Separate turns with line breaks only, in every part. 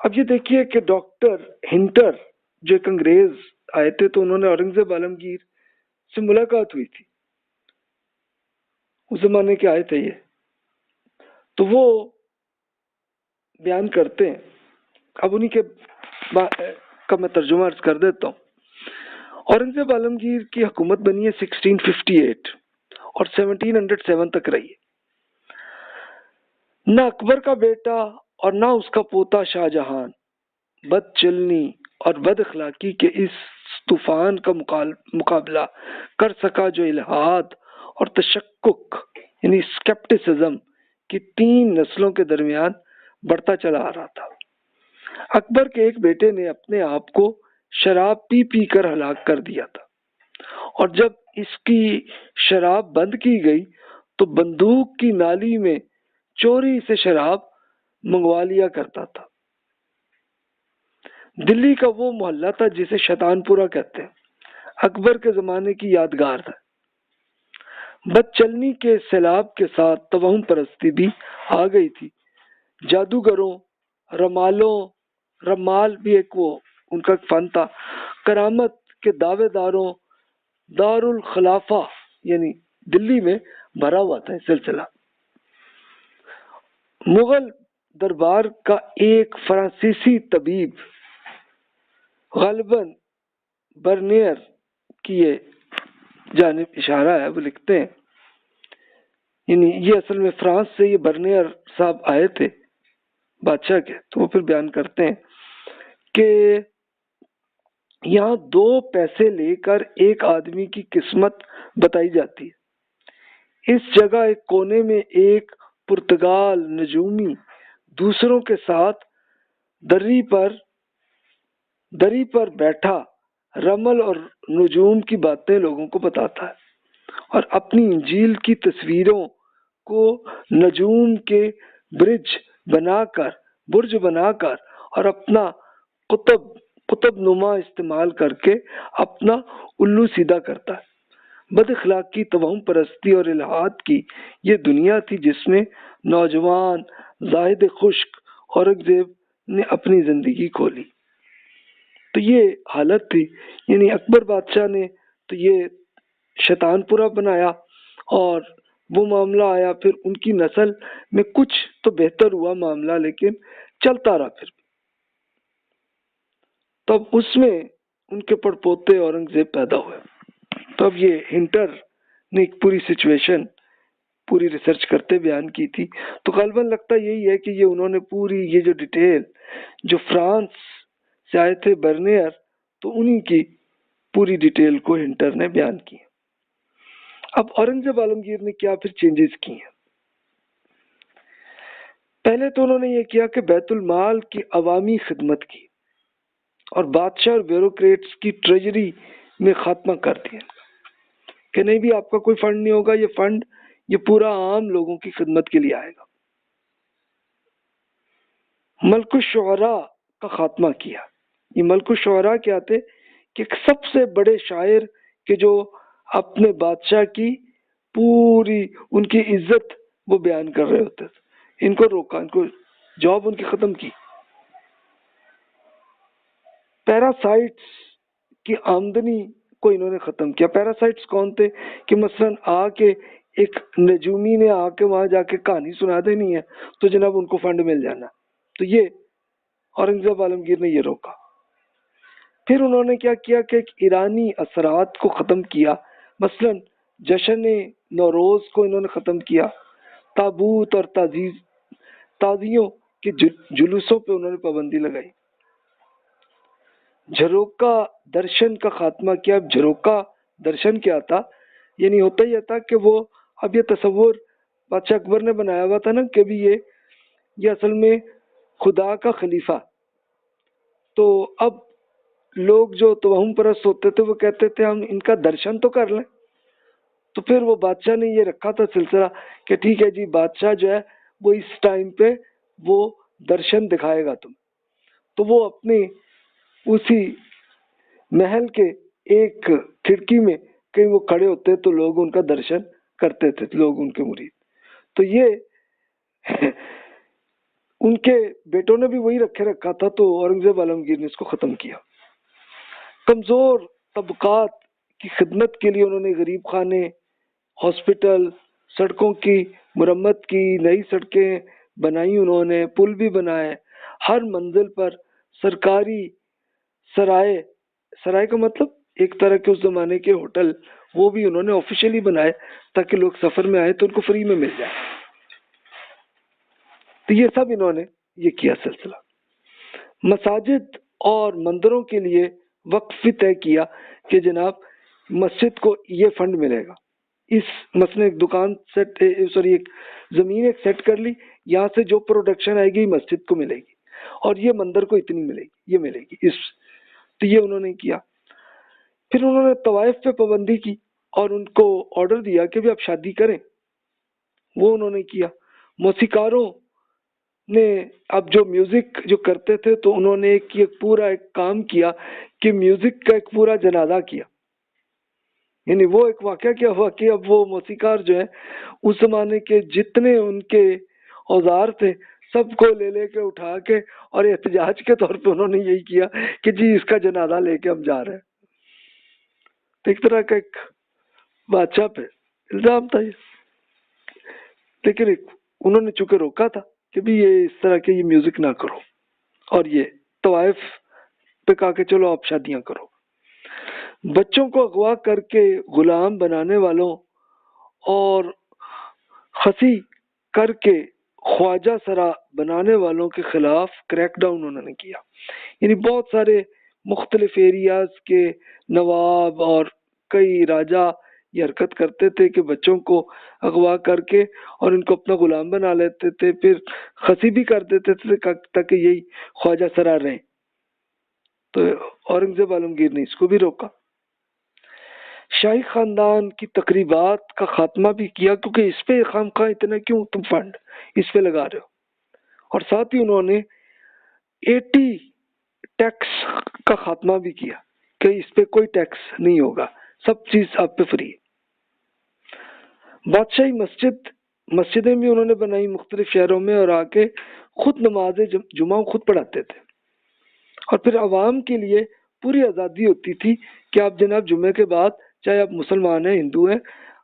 اب یہ دیکھیے کہ ڈاکٹر ہنٹر جو ایک انگریز آئے تھے، تو انہوں نے اورنگزیب عالمگیر سے ملاقات ہوئی تھی، اس زمانے کے آئے تھے یہ، تو وہ بیان کرتے ہیں، اب انہی کے کا میں ترجمہ عرض کر دیتا ہوں۔ اورنگزیب عالمگیر کی حکومت بنی ہے 1658 اور 1707 تک رہی ہے۔ نہ اکبر کا بیٹا اور نہ اس کا پوتا شاہ جہان بد چلنی اور بد اخلاقی کے اس طوفان کا مقابلہ کر سکا جو الحاد اور تشکک یعنی اسکیپٹسزم کی 3 نسلوں کے درمیان بڑھتا چلا آ رہا تھا۔ اکبر کے ایک بیٹے نے اپنے آپ کو شراب پی پی کر ہلاک کر دیا تھا، اور جب اس کی شراب بند کی گئی تو بندوق کی نالی میں چوری سے شراب منگوا لیا کرتا تھا۔ دلی کا وہ محلہ تھا جسے شیطان پورہ کہتے ہیں، اکبر کے زمانے کی یادگار تھا۔ بد چلنی کے سیلاب کے ساتھ توہم پرستی بھی آ گئی تھی۔ جادوگروں، رمال بھی ایک وہ ان کا فن تھا، کرامت کے دعوے داروں، دارالخلافہ یعنی دلی میں بھرا ہوا تھا یہ سلسلہ۔ مغل دربار کا ایک فرانسیسی طبیب غالباً برنیر کی یہ جانب اشارہ ہے، وہ لکھتے ہیں، یعنی یہ اصل میں فرانس سے یہ برنیر صاحب آئے تھے بادشاہ کے، تو وہ پھر بیان کرتے ہیں کہ یہاں 2 پیسے لے کر ایک آدمی کی قسمت بتائی جاتی ہے۔ اس جگہ ایک کونے میں ایک پرتگال نجومی دوسروں کے ساتھ دری پر بیٹھا رمل اور نجوم کی باتیں لوگوں کو بتاتا ہے، اور اپنی انجیل کی تصویروں کو نجوم کے برج بنا کر اور اپنا قطب نما استعمال کر کے اپنا الو سیدھا کرتا ہے۔ بد اخلاقی، توہم پرستی اور الحاد کی یہ دنیا تھی جس میں نوجوان زاہد خشک اورنگزیب نے اپنی زندگی کھولی۔ تو یہ حالت تھی، یعنی اکبر بادشاہ نے تو یہ شیطان پورہ بنایا اور وہ معاملہ آیا، پھر ان کی نسل میں کچھ تو بہتر ہوا معاملہ، لیکن چلتا رہا پھر بھی۔ تو اب اس میں ان کے پڑپوتے اورنگزیب پیدا ہوئے۔ تو اب یہ ہنٹر نے ایک پوری سچویشن پوری ریسرچ کرتے بیان کی تھی، تو غالباً لگتا یہی ہے کہ یہ انہوں نے پوری یہ جو ڈیٹیل جو فرانس سے آئے تھے برنیر، تو انہی کی پوری ڈیٹیل کو ہنٹر نے بیان کی۔ اب اورنگزیب عالمگیر نے کیا پھر چینجز کی ہیں؟ پہلے تو انہوں نے یہ کیا کہ بیت المال کی عوامی خدمت کی اور بادشاہ اور بیوروکریٹس کی ٹریجری میں خاتمہ کر دیا کہ نہیں بھی آپ کا کوئی فنڈ نہیں ہوگا، یہ فنڈ یہ پورا عام لوگوں کی خدمت کے لیے آئے گا۔ ملک الشعراء کا خاتمہ کیا۔ یہ ملک الشعراء کیا تھے کہ ایک سب سے بڑے شاعر کہ جو اپنے بادشاہ کی پوری ان کی عزت وہ بیان کر رہے ہوتے تھے، ان کو روکا، ان کو جاب ان کی ختم کی۔ پیراسائٹس کی آمدنی کو انہوں نے ختم کیا۔ پیراسائٹس کون تھے کہ مثلاً آ کے ایک نجومی نے آ کے وہاں جا کے کہانی سنا دینی ہے تو جناب ان کو فنڈ مل جانا، تو یہ اورنگزیب عالمگیر نے یہ روکا۔ پھر انہوں نے کیا کیا کہ ایک ایرانی اثرات کو ختم کیا، مثلاً جشن نوروز کو انہوں نے ختم کیا، تابوت اور تازیوں کے جلوسوں پہ انہوں نے پابندی لگائی۔ جھروکا درشن کا خاتمہ کیا۔ جھروکا درشن کیا تھا؟ یعنی ہوتا یہ تھا کہ وہ اب یہ تصور بادشاہ اکبر نے بنایا ہوا تھا نا کہ بھی یہ اصل میں خدا کا خلیفہ، تو اب لوگ جو توہم پرست ہوتے تھے وہ کہتے تھے ہم ان کا درشن تو کر لیں، تو پھر وہ بادشاہ نے یہ رکھا تھا سلسلہ کہ ٹھیک ہے جی بادشاہ جو ہے وہ اس ٹائم پہ وہ درشن دکھائے گا تم، تو وہ اپنی اسی محل کے ایک کھڑکی میں کہیں وہ کھڑے ہوتے تو لوگ ان کا درشن کرتے تھے، لوگ ان کے مرید۔ تو یہ ان کے بیٹوں نے بھی وہی رکھا تھا، تو اورنگزیب عالمگیر نے اس کو ختم کیا۔ کمزور طبقات کی خدمت کے لیے انہوں نے غریب خانے، ہاسپٹل، سڑکوں کی مرمت کی، نئی سڑکیں بنائی، انہوں نے پل بھی بنائے، ہر منزل پر سرکاری سرائے کا مطلب ایک طرح کے اس زمانے کے ہوٹل، وہ بھی انہوں نے آفیشیلی بنائے تاکہ لوگ سفر میں آئے تو ان کو فری میں مل جائے۔ تو یہ سب انہوں نے یہ کیا سلسلہ۔ مساجد اور مندروں کے لیے وقف بھی طے کیا کہ جناب مسجد کو یہ فنڈ ملے گا، اس مثلا ایک دکان ایک زمین ایک سیٹ کر لی، یہاں سے جو پروڈکشن آئے گی مسجد کو ملے گی، اور یہ مندر کو اتنی ملے گی، یہ ملے گی اس، تو یہ انہوں نے کیا۔ پھر انہوں نے طوائف پہ پابندی کی اور ان کو آرڈر دیا کہ بھی آپ شادی کریں، وہ انہوں نے کیا۔ موسیقاروں نے اب جو میوزک جو کرتے تھے تو انہوں نے ایک پورا ایک کام کیا کہ میوزک کا ایک پورا جنازہ کیا، یعنی وہ ایک واقعہ کیا ہوا کہ اب وہ موسیقار جو ہے اس زمانے کے جتنے ان کے اوزار تھے سب کو لے کے اٹھا کے اور احتجاج کے طور پہ انہوں نے یہی کیا کہ جی اس کا جنازہ لے کے ہم جا رہے ہیں۔ تو ایک طرح کا ایک بادشاہ پہ الزام تھا یہ، لیکن انہوں نے چونکہ روکا تھا کہ بھی یہ اس طرح کے یہ میوزک نہ کرو، اور یہ طوائف پہ کہا کہ چلو آپ شادیاں کرو۔ بچوں کو اغوا کر کے غلام بنانے والوں اور خسی کر کے خواجہ سرا بنانے والوں کے خلاف کریک ڈاؤن انہوں نے کیا، یعنی بہت سارے مختلف ایریاز کے نواب اور کئی راجہ یہ حرکت کرتے تھے کہ بچوں کو اغوا کر کے اور ان کو اپنا غلام بنا لیتے تھے، پھر خسی بھی کر دیتے تھے تاکہ یہی خواجہ سرا رہیں۔ تو اورنگزیب عالمگیر نے اس کو بھی روکا۔ شاہی خاندان کی تقریبات کا خاتمہ بھی کیا، کیونکہ اس پہ خواہ اتنا کیوں تم فنڈ اس پہ لگا رہے ہو، اور ساتھ ہی انہوں نے 80 ٹیکس کا خاتمہ بھی کیا کہ اس پہ کوئی ٹیکس نہیں ہوگا، سب چیز آپ پہ فری ہے۔ بادشاہی مسجدیں بھی انہوں نے بنائی مختلف شہروں میں، اور آ کے خود نماز جمعہ خود پڑھاتے تھے، اور پھر عوام کے لیے پوری آزادی ہوتی تھی کہ آپ جناب جمعے کے بعد چاہے آپ مسلمان ہیں ہندو ہیں،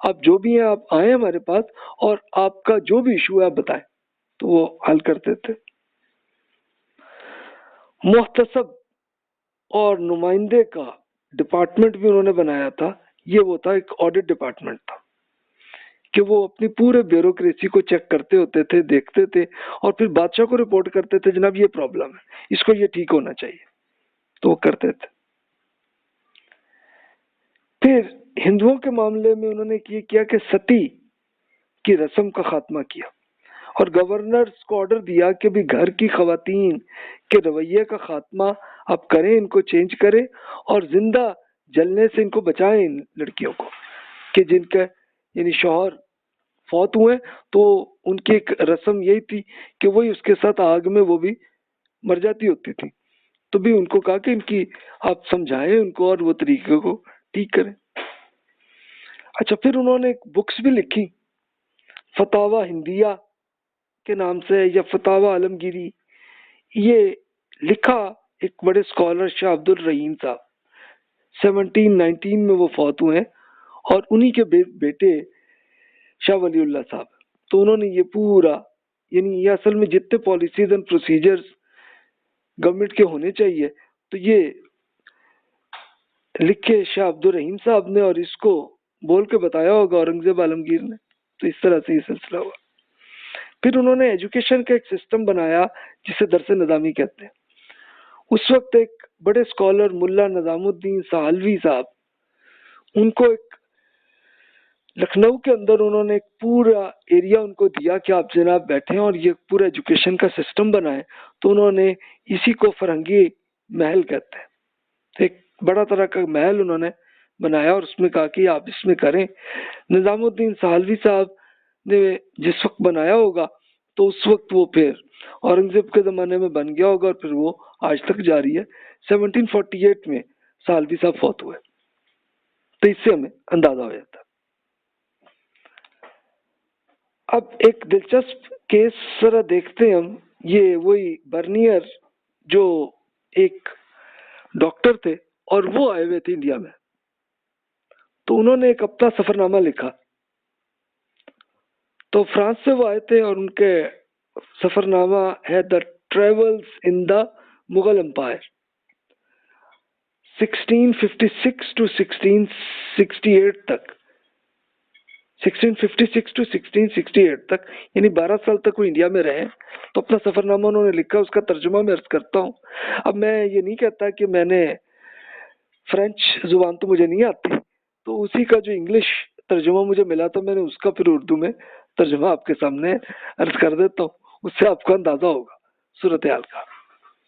آپ جو بھی ہیں آپ آئیں ہمارے پاس اور آپ کا جو بھی ایشو ہے آپ بتائیں، تو وہ حل کرتے تھے۔ محتسب اور نمائندے کا ڈپارٹمنٹ بھی انہوں نے بنایا تھا، یہ وہ تھا ایک آڈٹ ڈپارٹمنٹ تھا کہ وہ اپنی پورے بیوروکریسی کو چیک کرتے ہوتے تھے، دیکھتے تھے، اور پھر بادشاہ کو رپورٹ کرتے تھے جناب یہ پرابلم ہے، اس کو یہ ٹھیک ہونا چاہیے، تو وہ کرتے تھے۔ پھر ہندوؤں کے معاملے میں انہوں نے یہ کیا کہ ستی کی رسم کا خاتمہ کیا، اور گورنرز کو آرڈر دیا کہ بھی گھر کی خواتین کے رویے کا خاتمہ آپ کریں، ان کو چینج کریں، اور زندہ جلنے سے ان کو بچائیں، ان لڑکیوں کو کہ جن کا یعنی شوہر فوت ہوئے تو ان کی ایک رسم یہی تھی کہ وہی اس کے ساتھ آگ میں وہ بھی مر جاتی ہوتی تھی، تو بھی ان کو کہا کہ ان کی آپ سمجھائیں ان کو اور وہ طریقے کو ٹھیک کریں۔ اچھا، پھر انہوں نے ایک بکس بھی لکھی فتاوی ہندیہ کے نام سے یا فتاوی عالمگیری، یہ لکھا ایک بڑے اسکالر شاہ عبد الرحیم صاحب، 1719 میں وہ فوت ہوئے ہیں، اور انہی کے بیٹے شاہ ولی اللہ صاحب، تو انہوں نے یہ پورا یعنی یہ اصل میں جتنے پالیسیز اینڈ پروسیجرز گورنمنٹ کے ہونے چاہیے تو یہ لکھے شاہ عبد الرحیم صاحب نے، اور اس کو بول کے بتایا ہوگا اورنگزیب عالمگیر نے، تو اس طرح سے یہ سلسلہ ہوا۔ پھر انہوں نے ایجوکیشن کا ایک سسٹم بنایا جسے درس نظامی کہتے ہیں۔ اس وقت ایک بڑے اسکالر ملا نظام الدین سہلوی صاحب، ان کو ایک لکھنؤ کے اندر انہوں نے ایک پورا ایریا ان کو دیا کہ آپ جناب بیٹھیں اور یہ پورا ایجوکیشن کا سسٹم بنائیں، تو انہوں نے اسی کو فرنگی محل کہتے ہیں، ایک بڑا طرح کا محل انہوں نے بنایا اور اس میں کہا کہ آپ اس میں کریں۔ نظام الدین سہلوی صاحب نے جس وقت بنایا ہوگا تو اس وقت وہ پھر اورنگزیب کے زمانے میں بن گیا ہوگا، اور پھر وہ آج تک جاری ہے۔ 1748 میں سہلوی صاحب فوت ہوئے، تو اس سے ہمیں اندازہ ہو جاتا ہے۔ اب ایک دلچسپ کیس ذرا دیکھتے ہیں ہم یہ وہی برنیئر جو ایک ڈاکٹر تھے اور وہ آئے ہوئے تھے انڈیا میں، تو انہوں نے ایک اپنا سفر نامہ لکھا. تو فرانس سے وہ آئے تھے اور ان کے سفر نامہ ہے the travels in the Mughal empire 1656 to 1668 تک، 1656 to 1668 تک، یعنی 12 سال تک وہ انڈیا میں رہے. تو اپنا سفر نامہ انہوں نے لکھا، اس کا ترجمہ میں عرض کرتا ہوں. اب میں یہ نہیں کہتا کہ میں نے فرینچ زبان تو مجھے نہیں آتی، تو اسی کا جو انگلش ترجمہ مجھے ملا تو میں نے اس کا پھر اردو میں ترجمہ آپ کے سامنے عرض کر دیتا ہوں، اس سے آپ کو اندازہ ہوگا صورتحال کا.